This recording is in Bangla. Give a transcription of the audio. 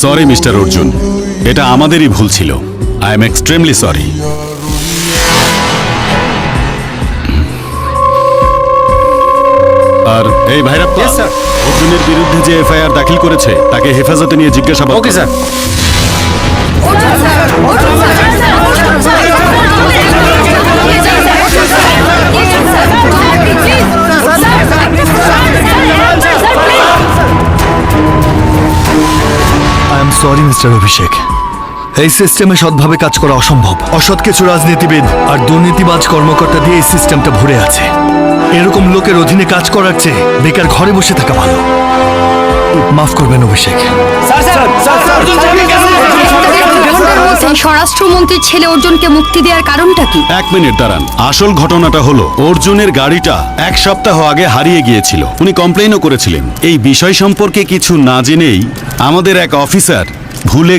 সরি মিস্টার অর্জুন, এটা আমাদেরই ভুল ছিল। I am extremely sorry. আর এই ভাইরাপ্পা, অর্জুনের বিরুদ্ধে যে এফআইআর দাখিল করেছে তাকে হেফাজতে নিয়ে জিজ্ঞাসাবাদ। Okay sir. I am sorry mister Abhishek, এই সিস্টেমে সৎভাবে কাজ করা অসম্ভব। অসৎ কিছু রাজনীতিবিদ আর দুর্নীতিবাজ কর্মকর্তা দিয়ে এই সিস্টেমটা ভরে আছে। এরকম লোকের অধীনে কাজ করার চেয়ে বেকার ঘরে বসে থাকা ভালো। মাফ করবেন অভিষেক। স্বরাষ্ট্রমন্ত্রীর ছেলে অর্জুনকে মুক্তি দেওয়ার কারণটা কি? এক মিনিট দাঁড়ান, আসল ঘটনাটা হলো অর্জুনের গাড়িটা এক সপ্তাহ আগে হারিয়ে গিয়েছিল। উনি কমপ্লেইনও করেছিলেন। এই বিষয় সম্পর্কে কিছু না জেনেই আমাদের এক অফিসার ভুলে